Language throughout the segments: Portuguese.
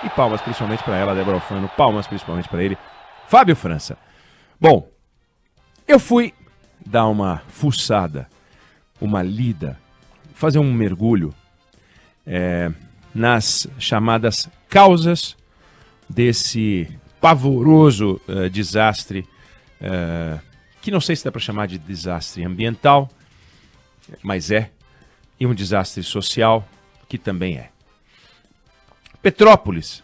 E palmas principalmente para ela, Débora Alfano, palmas principalmente para ele, Fábio França. Bom, eu fui dar uma fuçada, uma lida, fazer um mergulho nas chamadas causas desse pavoroso desastre, que não sei se dá para chamar de desastre ambiental, mas e um desastre social, que também é. Petrópolis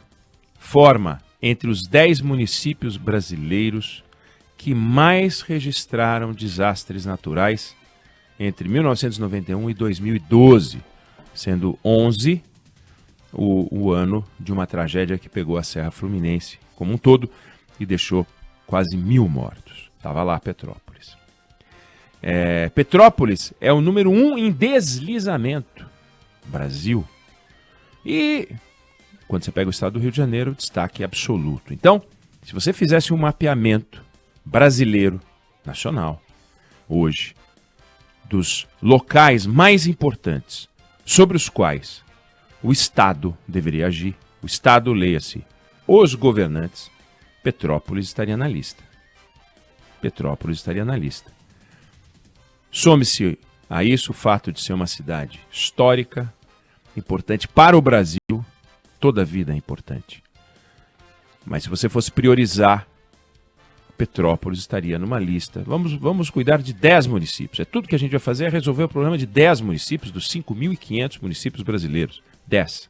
forma entre os 10 municípios brasileiros que mais registraram desastres naturais entre 1991 e 2012, sendo 11 o ano de uma tragédia que pegou a Serra Fluminense como um todo e deixou quase 1.000 mortos. Estava lá Petrópolis. Petrópolis é o número 1 em deslizamento. Brasil. E quando você pega o estado do Rio de Janeiro, destaque absoluto. Então, se você fizesse um mapeamento brasileiro, nacional, hoje, dos locais mais importantes sobre os quais o Estado deveria agir, o Estado, leia-se, os governantes, Petrópolis estaria na lista. Petrópolis estaria na lista. Some-se a isso o fato de ser uma cidade histórica, importante para o Brasil, toda a vida é importante. Mas se você fosse priorizar, Petrópolis estaria numa lista. Vamos cuidar de 10 municípios. Tudo que a gente vai fazer é resolver o problema de 10 municípios, dos 5.500 municípios brasileiros. 10.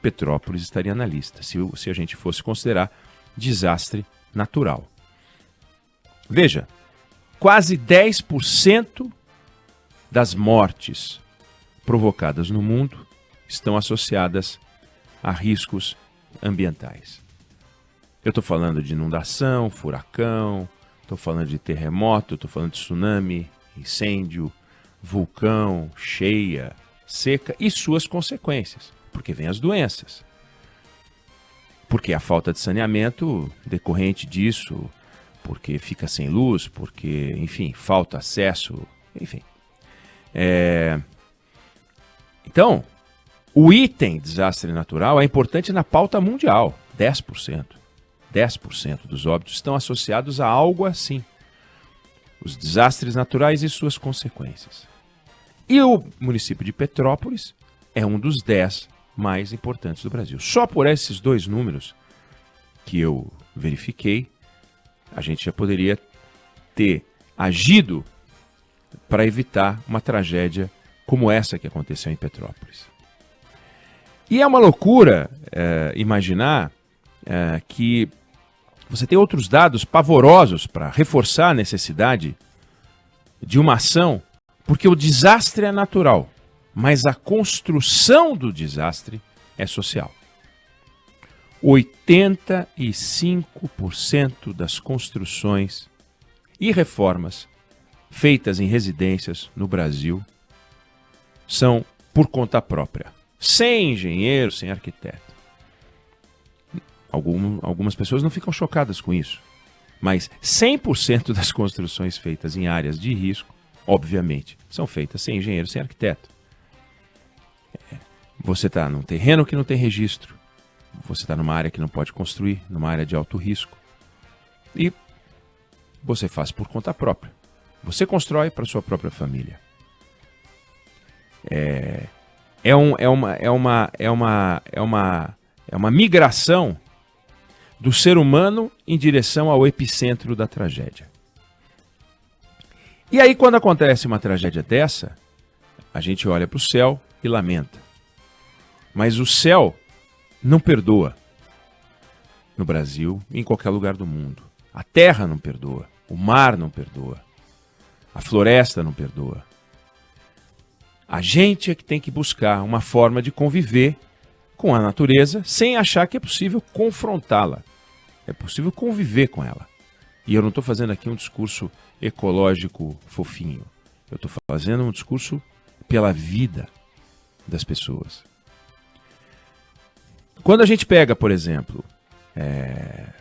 Petrópolis estaria na lista, se a gente fosse considerar desastre natural. Veja, quase 10% das mortes provocadas no mundo estão associadas a riscos ambientais. Eu estou falando de inundação, furacão, estou falando de terremoto, estou falando de tsunami, incêndio, vulcão, cheia, seca e suas consequências, porque vem as doenças. Porque a falta de saneamento decorrente disso, porque fica sem luz, porque, enfim, falta acesso, enfim. Então, o item desastre natural é importante na pauta mundial, 10%. 10% dos óbitos estão associados a algo assim. Os desastres naturais e suas consequências. E o município de Petrópolis é um dos 10 mais importantes do Brasil. Só por esses dois números que eu verifiquei, a gente já poderia ter agido para evitar uma tragédia como essa que aconteceu em Petrópolis. E é uma loucura imaginar que você tem outros dados pavorosos para reforçar a necessidade de uma ação, porque o desastre é natural, mas a construção do desastre é social. 85% das construções e reformas feitas em residências no Brasil são por conta própria, sem engenheiro, sem arquiteto. Algumas pessoas não ficam chocadas com isso, mas 100% das construções feitas em áreas de risco, obviamente, são feitas sem engenheiro, sem arquiteto. Você está num terreno que não tem registro, você está numa área que não pode construir, numa área de alto risco, e você faz por conta própria. Você constrói para sua própria família. É uma migração do ser humano em direção ao epicentro da tragédia. E aí, quando acontece uma tragédia dessa, a gente olha para o céu e lamenta. Mas o céu não perdoa. No Brasil e em qualquer lugar do mundo. A terra não perdoa. O mar não perdoa. A floresta não perdoa. A gente é que tem que buscar uma forma de conviver com a natureza sem achar que é possível confrontá-la. É possível conviver com ela. E eu não estou fazendo aqui um discurso ecológico fofinho. Eu estou fazendo um discurso pela vida das pessoas. Quando a gente pega, por exemplo,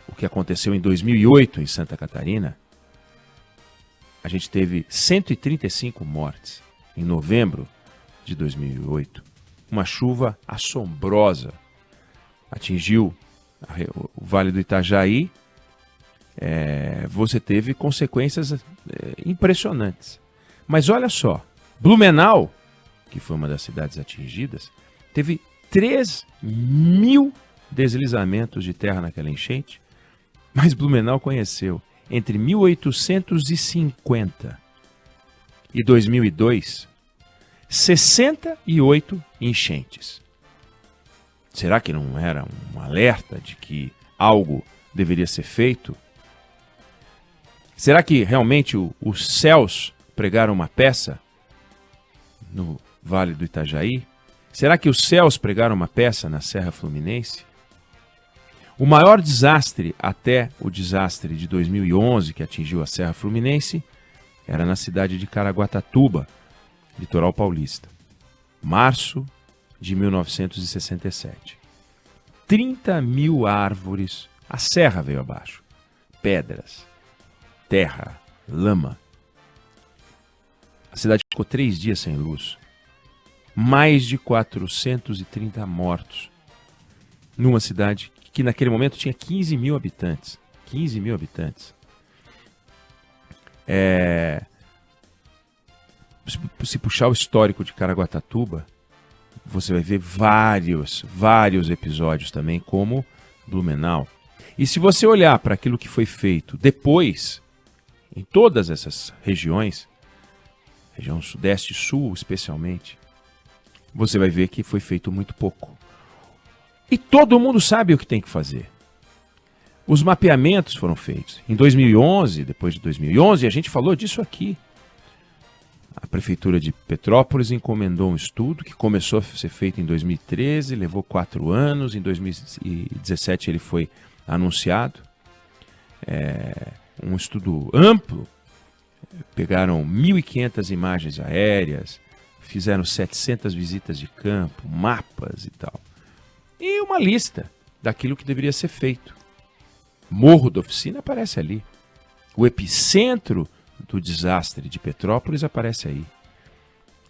o que aconteceu em 2008 em Santa Catarina, a gente teve 135 mortes em novembro de 2008. Uma chuva assombrosa. atingiu o Vale do Itajaí, você teve consequências impressionantes. Mas olha só, Blumenau, que foi uma das cidades atingidas, teve 3.000 deslizamentos de terra naquela enchente, mas Blumenau conheceu, entre 1850 e 2002, 68 enchentes. Será que não era um alerta de que algo deveria ser feito? Será que realmente os céus pregaram uma peça no Vale do Itajaí? Será que os céus pregaram uma peça na Serra Fluminense? O maior desastre até o desastre de 2011, que atingiu a Serra Fluminense, era na cidade de Caraguatatuba, litoral paulista. Março de 1967. 30.000 árvores, a serra veio abaixo. Pedras, terra, lama. A cidade ficou 3 dias sem luz. Mais de 430 mortos. Numa cidade que naquele momento tinha 15.000 habitantes. 15.000 habitantes. Se puxar o histórico de Caraguatatuba, você vai ver vários episódios também, como Blumenau. E se você olhar para aquilo que foi feito depois, em todas essas regiões, região Sudeste e Sul especialmente, você vai ver que foi feito muito pouco. E todo mundo sabe o que tem que fazer. Os mapeamentos foram feitos. Em 2011, depois de 2011, a gente falou disso aqui. A Prefeitura de Petrópolis encomendou um estudo que começou a ser feito em 2013, levou 4 anos, em 2017 ele foi anunciado. Um estudo amplo, pegaram 1.500 imagens aéreas, fizeram 700 visitas de campo, mapas e tal. E uma lista daquilo que deveria ser feito. Morro da Oficina aparece ali. O epicentro do desastre de Petrópolis aparece aí.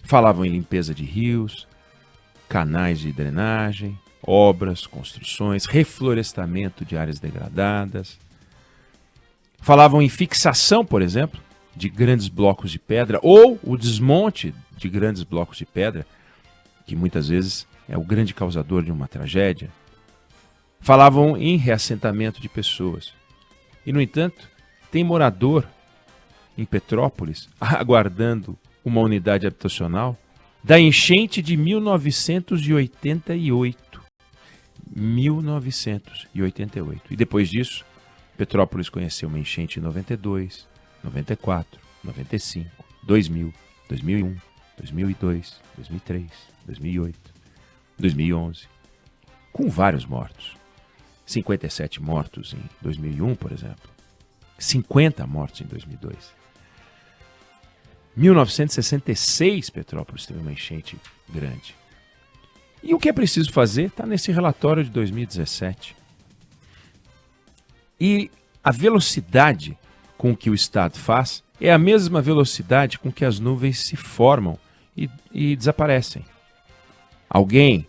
Falavam em limpeza de rios, canais de drenagem, obras, construções, reflorestamento de áreas degradadas. Falavam em fixação, por exemplo, de grandes blocos de pedra ou o desmonte de grandes blocos de pedra, que muitas vezes é o grande causador de uma tragédia. Falavam em reassentamento de pessoas. E, no entanto, tem morador em Petrópolis aguardando uma unidade habitacional da enchente de 1988. 1988. E depois disso, Petrópolis conheceu uma enchente em 92, 94, 95, 2000, 2001, 2002, 2003, 2008, 2011, com vários mortos. 57 mortos em 2001, por exemplo. 50 mortos em 2002. 1966, Petrópolis teve uma enchente grande. E o que é preciso fazer está nesse relatório de 2017. E a velocidade com que o Estado faz é a mesma velocidade com que as nuvens se formam e desaparecem. Alguém,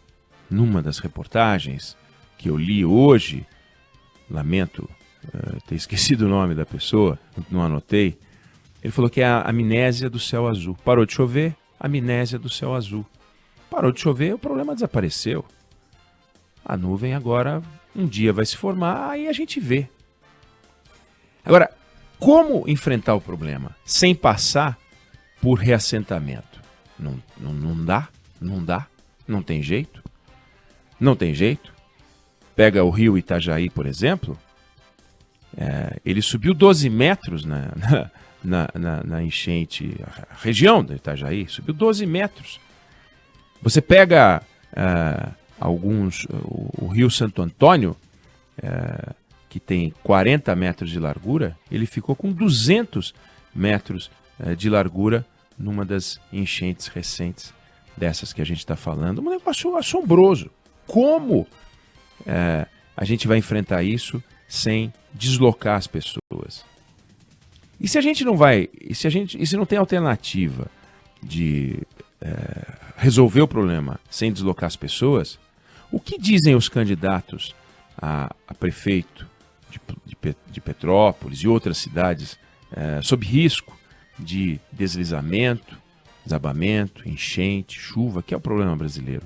numa das reportagens que eu li hoje, lamento ter esquecido o nome da pessoa, não anotei, ele falou que é a amnésia do céu azul. Parou de chover, amnésia do céu azul. Parou de chover, o problema desapareceu. A nuvem agora, um dia vai se formar, aí a gente vê. Agora, como enfrentar o problema sem passar por reassentamento? Não dá, não tem jeito. Não tem jeito. Pega o rio Itajaí, por exemplo, ele subiu 12 metros na enchente, a região do Itajaí, subiu 12 metros. Você pega o rio Santo Antônio, que tem 40 metros de largura, ele ficou com 200 metros de largura numa das enchentes recentes dessas que a gente está falando. Um negócio assombroso. Como a gente vai enfrentar isso sem deslocar as pessoas? E se a gente não vai, e se não tem alternativa de resolver o problema sem deslocar as pessoas, O que dizem os candidatos a prefeito de Petrópolis e outras cidades sob risco de deslizamento, desabamento, enchente, chuva, que é o problema brasileiro?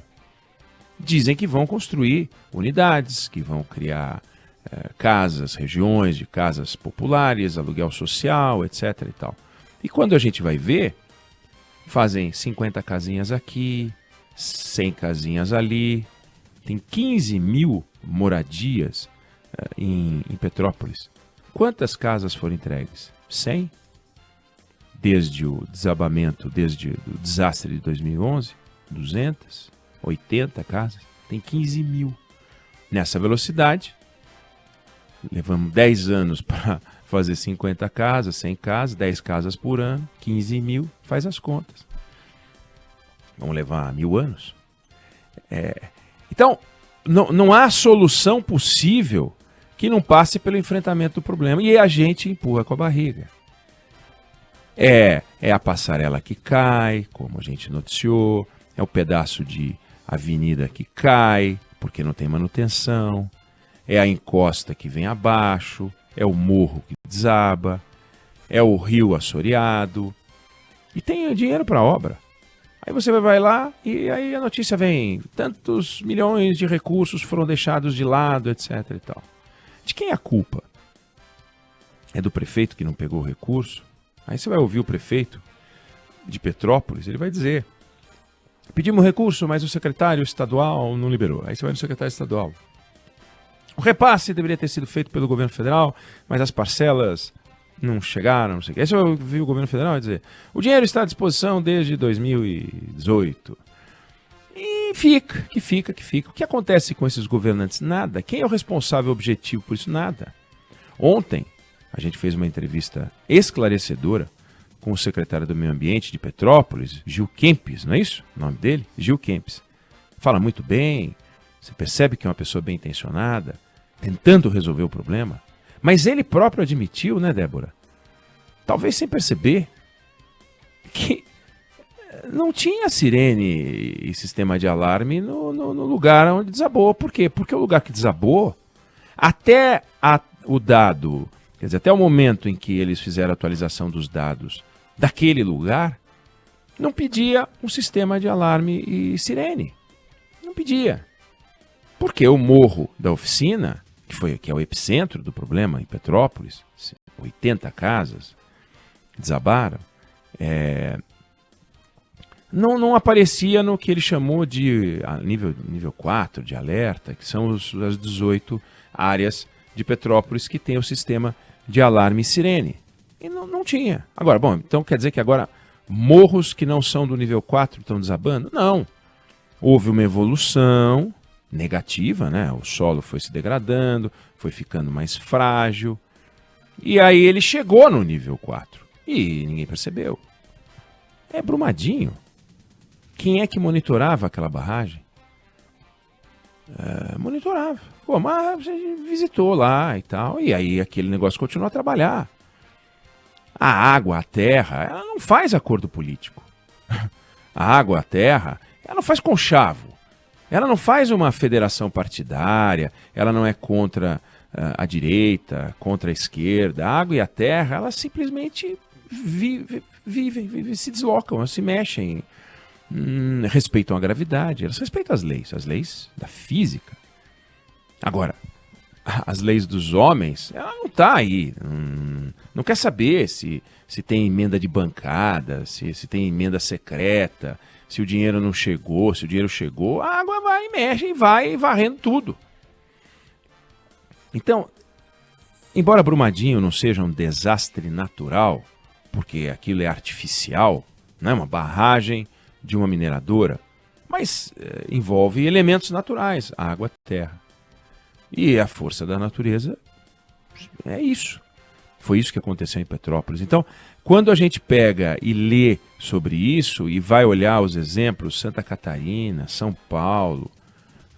Dizem que vão construir unidades, que vão criar casas, regiões de casas populares, aluguel social, etc. e tal. E quando a gente vai ver, fazem 50 casinhas aqui, 100 casinhas ali, tem 15 mil moradias em Petrópolis. Quantas casas foram entregues? 100? Desde o desabamento, desde o desastre de 2011, 200, 80 casas, tem 15 mil. Nessa velocidade, levamos 10 anos para fazer 50 casas, 100 casas, 10 casas por ano, 15 mil, faz as contas. Vamos levar 1000 anos? Então, não há solução possível que não passe pelo enfrentamento do problema. E a gente empurra com a barriga. É a passarela que cai, como a gente noticiou, é o pedaço de avenida que cai, porque não tem manutenção, é a encosta que vem abaixo, é o morro que desaba, é o rio assoreado, e tem dinheiro para obra. Aí você vai lá e aí a notícia vem, tantos milhões de recursos foram deixados de lado, etc. e tal. De quem é a culpa? É do prefeito que não pegou o recurso? Aí você vai ouvir o prefeito de Petrópolis, ele vai dizer: pedimos recurso, mas o secretário estadual não liberou. Aí você vai no secretário estadual: o repasse deveria ter sido feito pelo governo federal, mas as parcelas não chegaram, não sei o que. Aí você vai ouvir o governo federal dizer: o dinheiro está à disposição desde 2018. E fica. O que acontece com esses governantes? Nada. Quem é o responsável objetivo por isso? Nada. Ontem, a gente fez uma entrevista esclarecedora com o secretário do Meio Ambiente de Petrópolis, Gil Kempis, não é isso o nome dele? Gil Kempis. Fala muito bem, você percebe que é uma pessoa bem intencionada, tentando resolver o problema. Mas ele próprio admitiu, né, Débora? Talvez sem perceber, que não tinha sirene e sistema de alarme no lugar onde desabou. Por quê? Porque o lugar que desabou, até o dado, quer dizer, até o momento em que eles fizeram a atualização dos dados daquele lugar, não pedia um sistema de alarme e sirene. Não pedia. Porque o morro da oficina, que é o epicentro do problema em Petrópolis, 80 casas desabaram, não aparecia no que ele chamou de nível 4 de alerta, que são as 18 áreas de Petrópolis que tem o sistema de alarme e sirene. E não tinha. Agora, bom, então quer dizer que agora morros que não são do nível 4 estão desabando? Não. Houve uma evolução negativa, né? O solo foi se degradando, foi ficando mais frágil. E aí ele chegou no nível 4 e ninguém percebeu. É Brumadinho. Quem é que monitorava aquela barragem? Monitorava. Pô, mas você visitou lá e tal, e aí aquele negócio continuou a trabalhar. A água, a terra, ela não faz acordo político. A água, a terra, ela não faz conchavo. Ela não faz uma federação partidária, ela não é contra a direita, contra a esquerda. A água e a terra, elas simplesmente vivem, se deslocam, elas se mexem, respeitam a gravidade, elas respeitam as leis da física. Agora, as leis dos homens, ela não está aí, não quer saber se tem emenda de bancada, se tem emenda secreta, se o dinheiro não chegou, se o dinheiro chegou, a água vai e mexe e vai varrendo tudo. Então, embora Brumadinho não seja um desastre natural, porque aquilo é artificial, não é uma barragem de uma mineradora, mas envolve elementos naturais, água, terra. E a força da natureza é isso. Foi isso que aconteceu em Petrópolis. Então, quando a gente pega e lê sobre isso e vai olhar os exemplos, Santa Catarina, São Paulo,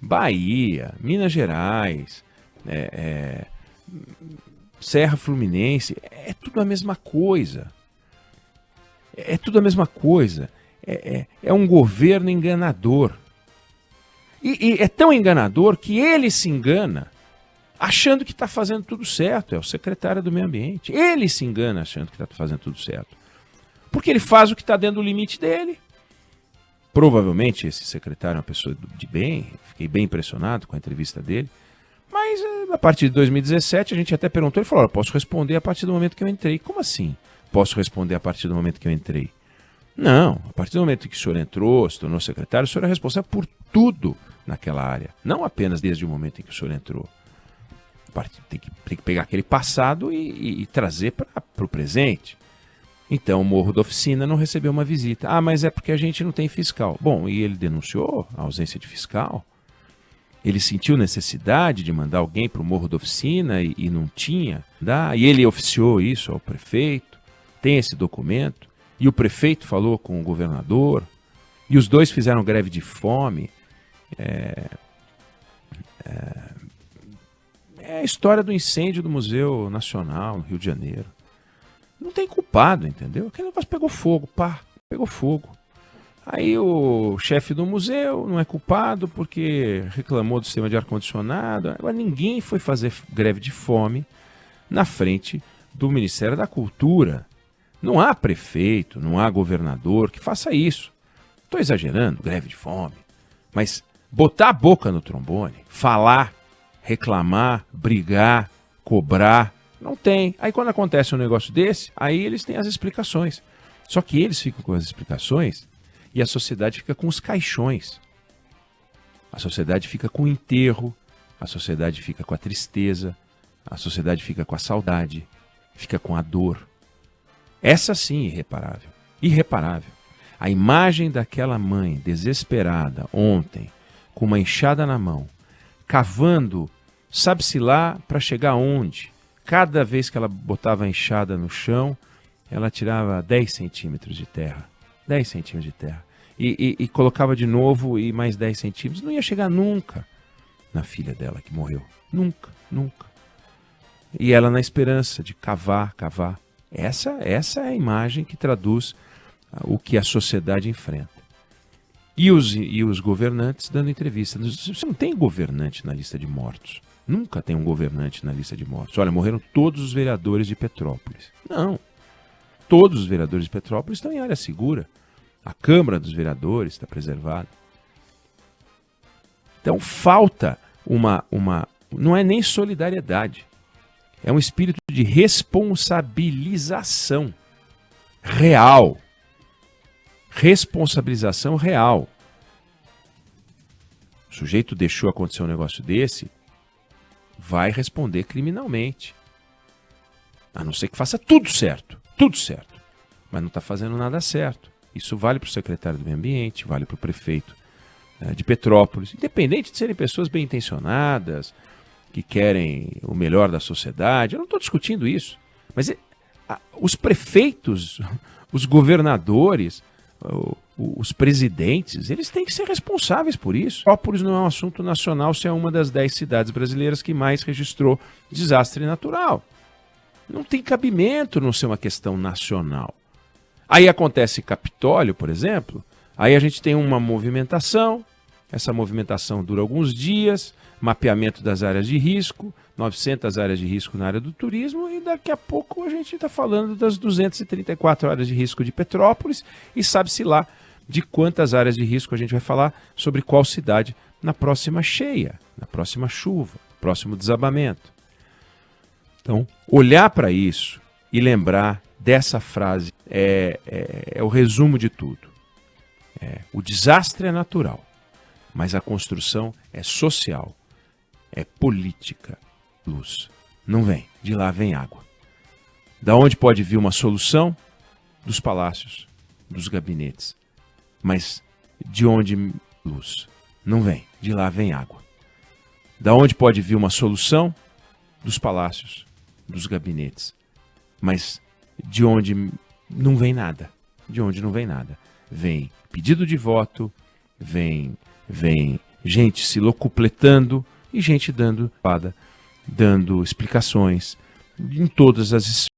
Bahia, Minas Gerais, Serra Fluminense, é tudo a mesma coisa. É tudo a mesma coisa. É um governo enganador. E é tão enganador que ele se engana achando que está fazendo tudo certo. É o secretário do Meio Ambiente. Ele se engana achando que está fazendo tudo certo. Porque ele faz o que está dentro do limite dele. Provavelmente esse secretário é uma pessoa de bem. Fiquei bem impressionado com a entrevista dele. Mas a partir de 2017 a gente até perguntou, ele falou, posso responder a partir do momento que eu entrei. Como assim? Posso responder a partir do momento que eu entrei? Não, a partir do momento que o senhor entrou, se tornou secretário, o senhor é responsável por tudo naquela área. Não apenas desde o momento em que o senhor entrou. Tem que pegar aquele passado e trazer para o presente. Então o Morro da Oficina não recebeu uma visita. Ah, mas é porque a gente não tem fiscal. Bom, e ele denunciou a ausência de fiscal? Ele sentiu necessidade de mandar alguém para o Morro da Oficina e não tinha? E ele oficiou isso ao prefeito, tem esse documento, e o prefeito falou com o governador, e os dois fizeram greve de fome. É a história do incêndio do Museu Nacional, no Rio de Janeiro. Não tem culpado, entendeu? Aquele negócio pegou fogo, pegou fogo. Aí o chefe do museu não é culpado porque reclamou do sistema de ar-condicionado. Agora ninguém foi fazer greve de fome na frente do Ministério da Cultura. Não há prefeito, não há governador que faça isso. Estou exagerando, greve de fome. Mas botar a boca no trombone, falar, reclamar, brigar, cobrar, não tem. Aí quando acontece um negócio desse, aí eles têm as explicações. Só que eles ficam com as explicações e a sociedade fica com os caixões. A sociedade fica com o enterro, a sociedade fica com a tristeza, a sociedade fica com a saudade, fica com a dor. Essa sim, irreparável. Irreparável. A imagem daquela mãe desesperada ontem, com uma enxada na mão, cavando, sabe-se lá para chegar onde? Cada vez que ela botava a enxada no chão, ela tirava 10 centímetros de terra. 10 centímetros de terra. E colocava de novo e mais 10 centímetros. Não ia chegar nunca na filha dela que morreu. Nunca, nunca. E ela na esperança de cavar. Essa é a imagem que traduz o que a sociedade enfrenta. E os governantes dando entrevista. Você não tem governante na lista de mortos. Nunca tem um governante na lista de mortos. Olha, morreram todos os vereadores de Petrópolis. Não. Todos os vereadores de Petrópolis estão em área segura. A Câmara dos Vereadores está preservada. Então falta não é nem solidariedade. É um espírito de responsabilização real. Responsabilização real. O sujeito deixou acontecer um negócio desse, vai responder criminalmente. A não ser que faça tudo certo, mas não está fazendo nada certo. Isso vale para o secretário do Meio Ambiente, vale para o prefeito de Petrópolis, independente de serem pessoas bem intencionadas, que querem o melhor da sociedade. Eu não estou discutindo isso, mas os prefeitos, os governadores, os presidentes, eles têm que ser responsáveis por isso. Petrópolis não é um assunto nacional se é uma das 10 cidades brasileiras que mais registrou desastre natural. Não tem cabimento não ser uma questão nacional. Aí acontece Capitólio, por exemplo, aí a gente tem uma movimentação, essa movimentação dura alguns dias, mapeamento das áreas de risco, 900 áreas de risco na área do turismo, e daqui a pouco a gente está falando das 234 áreas de risco de Petrópolis, e sabe-se lá de quantas áreas de risco a gente vai falar sobre qual cidade na próxima cheia, na próxima chuva, próximo desabamento. Então, olhar para isso e lembrar dessa frase é o resumo de tudo. O desastre é natural, mas a construção é social, é política. Luz não vem, de lá vem água. Da onde pode vir uma solução? Dos palácios, dos gabinetes. Mas de onde luz não vem, de lá vem água. Da onde pode vir uma solução? Dos palácios, dos gabinetes. Mas de onde não vem nada. De onde não vem nada. Vem pedido de voto, vem gente se locupletando e gente dando explicações em todas as